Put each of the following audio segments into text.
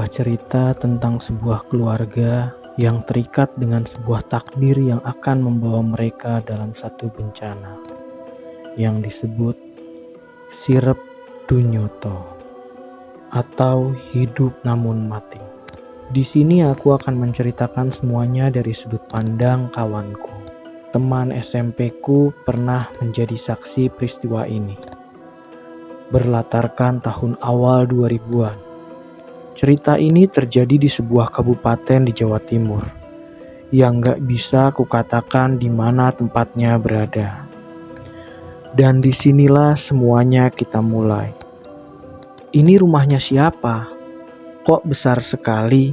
sebuah cerita tentang sebuah keluarga yang terikat dengan sebuah takdir yang akan membawa mereka dalam satu bencana yang disebut Sirep Dunyoto atau hidup namun mati. Di sini aku akan menceritakan semuanya dari sudut pandang kawanku. Teman SMP-ku pernah menjadi saksi peristiwa ini. Berlatarkan tahun awal 2000-an. Cerita ini terjadi di sebuah kabupaten di Jawa Timur yang gak bisa kukatakan di mana tempatnya berada. Dan disinilah semuanya kita mulai. Ini rumahnya siapa? Kok besar sekali?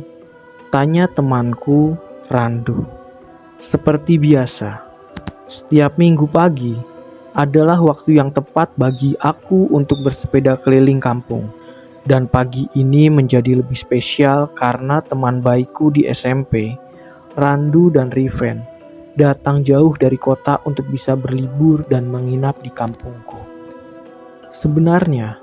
Tanya temanku Randu. Seperti biasa, setiap minggu pagi adalah waktu yang tepat bagi aku untuk bersepeda keliling kampung. Dan pagi ini menjadi lebih spesial karena teman baikku di SMP, Randu dan Riven, datang jauh dari kota untuk bisa berlibur dan menginap di kampungku. Sebenarnya,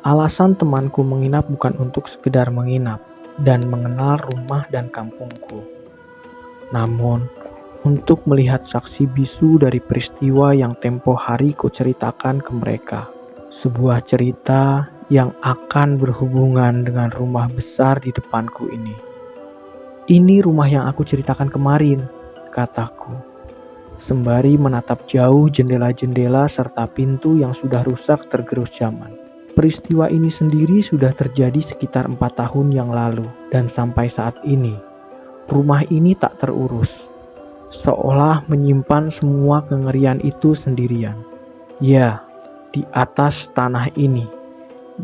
alasan temanku menginap bukan untuk sekedar menginap dan mengenal rumah dan kampungku, namun untuk melihat saksi bisu dari peristiwa yang tempo hari kuceritakan ke mereka. Sebuah cerita yang akan berhubungan dengan rumah besar di depanku ini. Ini rumah yang aku ceritakan kemarin, kataku, sembari menatap jauh jendela-jendela serta pintu yang sudah rusak tergerus zaman. Peristiwa ini sendiri sudah terjadi sekitar 4 tahun yang lalu, dan sampai saat ini, rumah ini tak terurus. Seolah menyimpan semua kengerian itu sendirian. Ya, di atas tanah ini,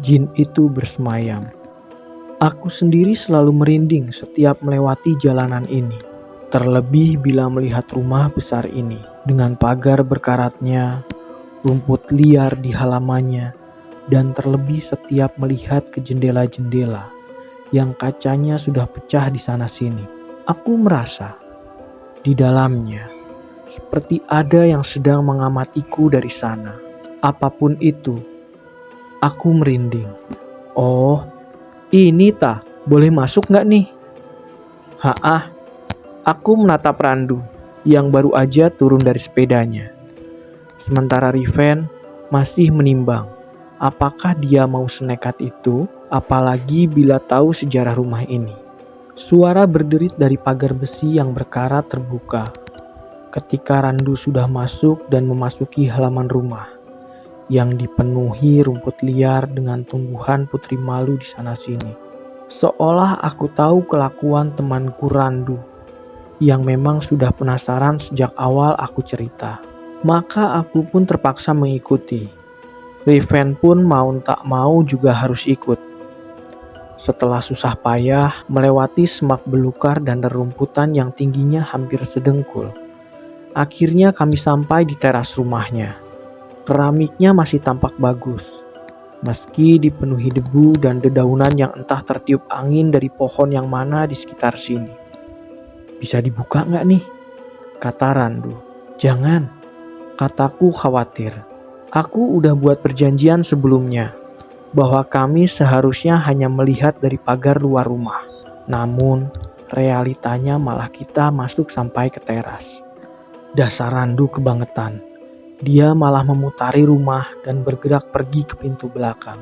jin itu bersemayam. Aku sendiri selalu merinding setiap melewati jalanan ini. Terlebih bila melihat rumah besar ini dengan pagar berkaratnya, rumput liar di halamannya, dan terlebih setiap melihat ke jendela-jendela yang kacanya sudah pecah di sana-sini. Aku merasa di dalamnya seperti ada yang sedang mengamatiku dari sana. Apapun itu, aku merinding. Oh, ini tah, boleh masuk nggak nih? Haah, aku menatap Randu yang baru aja turun dari sepedanya. Sementara Riven masih menimbang apakah dia mau senekat itu, apalagi bila tahu sejarah rumah ini. Suara berderit dari pagar besi yang berkarat terbuka ketika Randu sudah masuk dan memasuki halaman rumah yang dipenuhi rumput liar dengan tumbuhan putri malu di sana-sini. Seolah aku tahu kelakuan temanku Randu yang memang sudah penasaran sejak awal aku cerita. Maka aku pun terpaksa mengikuti. Riven pun mau tak mau juga harus ikut. Setelah susah payah melewati semak belukar dan rerumputan yang tingginya hampir sedengkul, akhirnya kami sampai di teras rumahnya. Keramiknya masih tampak bagus, meski dipenuhi debu dan dedaunan yang entah tertiup angin dari pohon yang mana di sekitar sini. Bisa dibuka nggak nih? Kata Randu. Jangan, kataku khawatir. Aku udah buat perjanjian sebelumnya bahwa kami seharusnya hanya melihat dari pagar luar rumah. Namun, realitanya malah kita masuk sampai ke teras. Dasar Randu kebangetan. Dia malah memutari rumah dan bergerak pergi ke pintu belakang.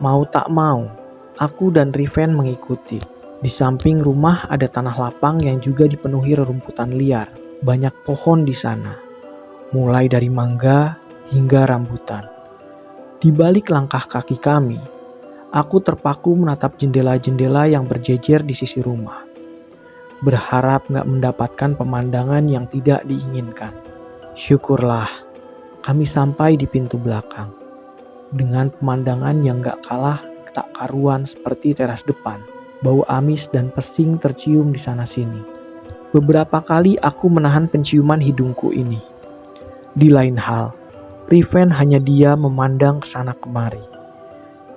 Mau tak mau, aku dan Riven mengikuti. Di samping rumah ada tanah lapang yang juga dipenuhi rerumputan liar. Banyak pohon di sana, mulai dari mangga hingga rambutan. Di balik langkah kaki kami, aku terpaku menatap jendela-jendela yang berjejer di sisi rumah. Berharap gak mendapatkan pemandangan yang tidak diinginkan. Syukurlah, kami sampai di pintu belakang. Dengan pemandangan yang gak kalah tak karuan seperti teras depan. Bau amis dan pesing tercium di sana-sini. Beberapa kali aku menahan penciuman hidungku ini. Di lain hal, Riven hanya dia memandang ke sana kemari.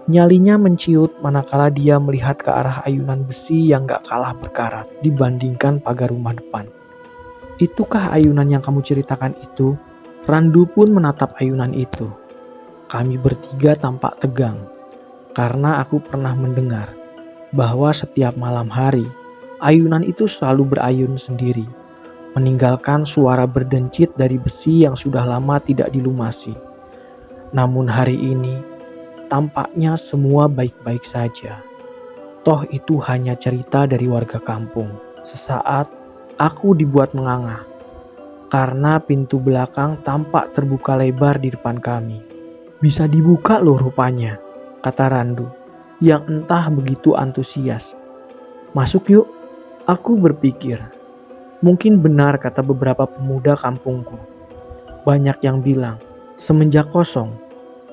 Nyalinya menciut manakala dia melihat ke arah ayunan besi yang gak kalah berkarat dibandingkan pagar rumah depan. Itukah ayunan yang kamu ceritakan itu? Randu pun menatap ayunan itu. Kami bertiga tampak tegang, karena aku pernah mendengar bahwa setiap malam hari, ayunan itu selalu berayun sendiri, meninggalkan suara berdencit dari besi yang sudah lama tidak dilumasi. Namun hari ini, tampaknya semua baik-baik saja. Toh itu hanya cerita dari warga kampung. Sesaat, aku dibuat menganga karena pintu belakang tampak terbuka lebar di depan kami. "Bisa dibuka loh rupanya," kata Randu, yang entah begitu antusias. "Masuk yuk," aku berpikir. Mungkin benar kata beberapa pemuda kampungku. Banyak yang bilang, semenjak kosong,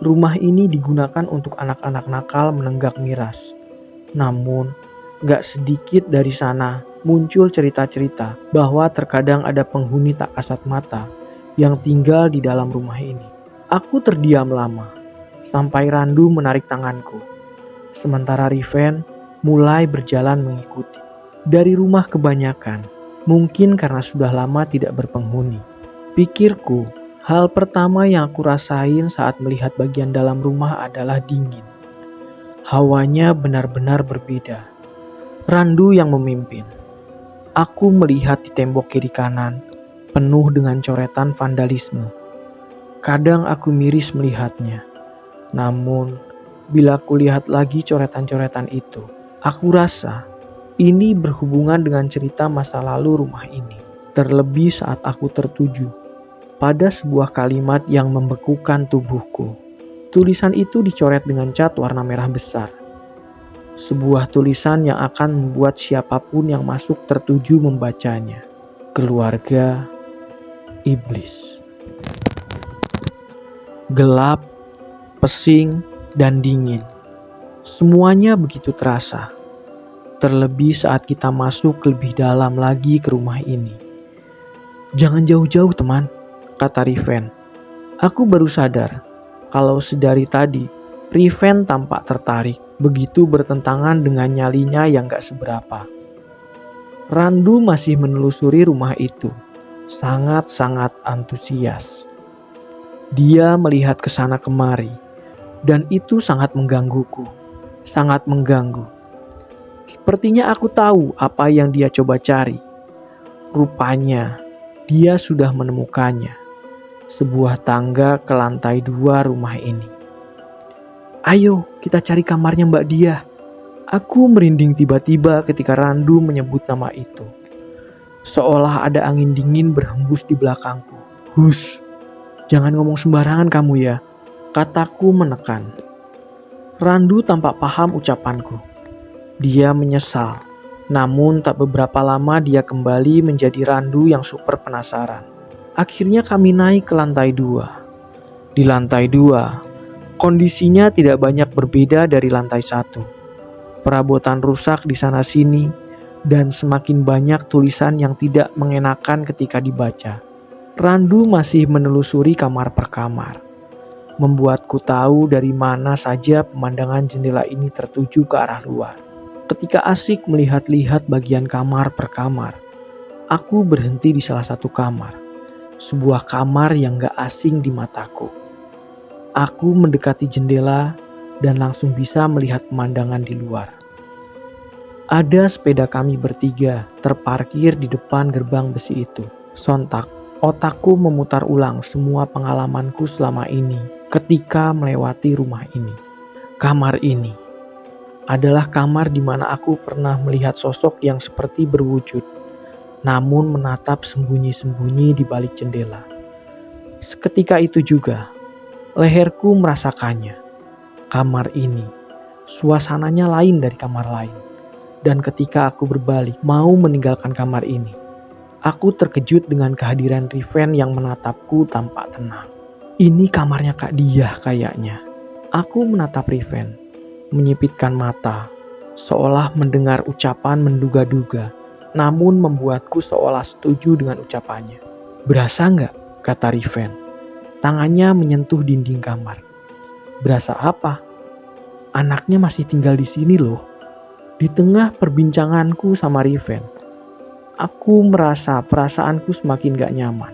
rumah ini digunakan untuk anak-anak nakal menenggak miras. Namun, gak sedikit dari sana muncul cerita-cerita bahwa terkadang ada penghuni tak kasat mata yang tinggal di dalam rumah ini. Aku terdiam lama, sampai Randu menarik tanganku. Sementara Riven mulai berjalan mengikuti. Dari rumah kebanyakan, mungkin karena sudah lama tidak berpenghuni. Pikirku, hal pertama yang aku rasain saat melihat bagian dalam rumah adalah dingin. Hawanya benar-benar berbeda. Randu yang memimpin. Aku melihat di tembok kiri kanan, penuh dengan coretan vandalisme. Kadang aku miris melihatnya. Namun, bila aku lihat lagi coretan-coretan itu, aku rasa ini berhubungan dengan cerita masa lalu rumah ini. Terlebih saat aku tertuju pada sebuah kalimat yang membekukan tubuhku. Tulisan itu dicoret dengan cat warna merah besar. Sebuah tulisan yang akan membuat siapapun yang masuk tertuju membacanya. Keluarga iblis. Gelap, pesing, dan dingin. Semuanya begitu terasa. Terlebih saat kita masuk lebih dalam lagi ke rumah ini. "Jangan jauh-jauh teman," kata Riven. Aku baru sadar kalau sedari tadi Riven tampak tertarik, begitu bertentangan dengan nyalinya yang gak seberapa. Randu masih menelusuri rumah itu, sangat-sangat antusias. Dia melihat ke sana kemari, dan itu sangat menggangguku, sangat mengganggu. Sepertinya aku tahu apa yang dia coba cari. Rupanya, dia sudah menemukannya. Sebuah tangga ke lantai 2 rumah ini. "Ayo, kita cari kamarnya Mbak Dia." Aku merinding tiba-tiba ketika Randu menyebut nama itu. Seolah ada angin dingin berhembus di belakangku. "Hush, jangan ngomong sembarangan kamu ya," kataku menekan. Randu tampak paham ucapanku. Dia menyesal, namun tak beberapa lama dia kembali menjadi Randu yang super penasaran. Akhirnya kami naik ke lantai 2. Di lantai 2, kondisinya tidak banyak berbeda dari lantai 1. Perabotan rusak di sana-sini dan semakin banyak tulisan yang tidak mengenakan ketika dibaca. Randu masih menelusuri kamar per kamar, membuatku tahu dari mana saja pemandangan jendela ini tertuju ke arah luar. Ketika asik melihat-lihat bagian kamar per kamar, aku berhenti di salah satu kamar. Sebuah kamar yang gak asing di mataku. Aku mendekati jendela dan langsung bisa melihat pemandangan di luar. Ada sepeda kami bertiga terparkir di depan gerbang besi itu. Sontak, otakku memutar ulang semua pengalamanku selama ini ketika melewati rumah ini. Kamar ini adalah kamar di mana aku pernah melihat sosok yang seperti berwujud, namun menatap sembunyi-sembunyi di balik jendela. Seketika itu juga, leherku merasakannya. Kamar ini, suasananya lain dari kamar lain. Dan ketika aku berbalik mau meninggalkan kamar ini, aku terkejut dengan kehadiran Riven yang menatapku tampak tenang. "Ini kamarnya Kak Diah kayaknya." Aku menatap Riven, menyipitkan mata, seolah mendengar ucapan menduga-duga, namun membuatku seolah setuju dengan ucapannya. "Berasa nggak?" kata Riven. Tangannya menyentuh dinding kamar. "Berasa apa? Anaknya masih tinggal di sini loh." Di tengah perbincanganku sama Riven, aku merasa perasaanku semakin gak nyaman.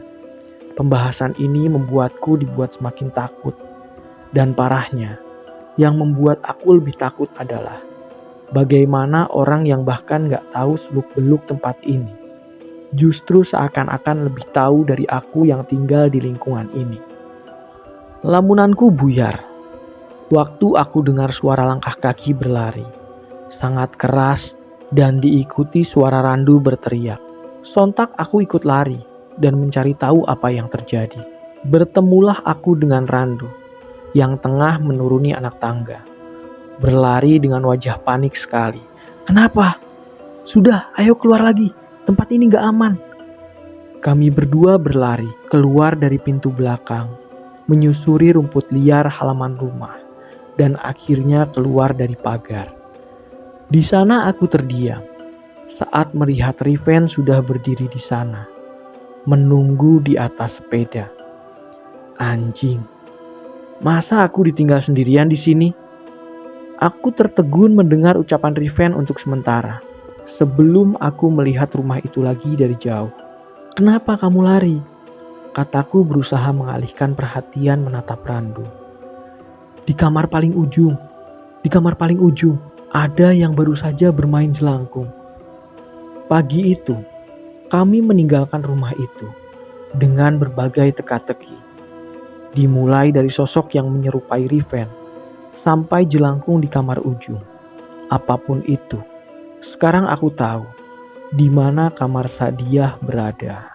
Pembahasan ini membuatku dibuat semakin takut. Dan parahnya, yang membuat aku lebih takut adalah Bagaimana orang yang bahkan gak tahu seluk-beluk tempat ini justru seakan-akan lebih tahu dari aku yang tinggal di lingkungan ini. Lamunanku buyar waktu aku dengar suara langkah kaki berlari, sangat keras dan diikuti suara Randu berteriak. Sontak aku ikut lari dan mencari tahu apa yang terjadi. Bertemulah aku dengan Randu yang tengah menuruni anak tangga. Berlari dengan wajah panik sekali. Kenapa? Sudah, ayo keluar lagi. Tempat ini gak aman. Kami berdua berlari keluar dari pintu belakang, menyusuri rumput liar halaman rumah, dan akhirnya keluar dari pagar. Di sana aku terdiam saat melihat Riven sudah berdiri di sana, menunggu di atas sepeda. Anjing, masa aku ditinggal sendirian di sini? Aku tertegun mendengar ucapan Riven untuk sementara, sebelum aku melihat rumah itu lagi dari jauh. Kenapa kamu lari? Kataku berusaha mengalihkan perhatian menatap Randu. Di kamar paling ujung, ada yang baru saja bermain jelangkung. Pagi itu, kami meninggalkan rumah itu dengan berbagai teka-teki. Dimulai dari sosok yang menyerupai Riven, sampai jelangkung di kamar ujung. Apapun itu, sekarang aku tahu di mana kamar Sadiah berada.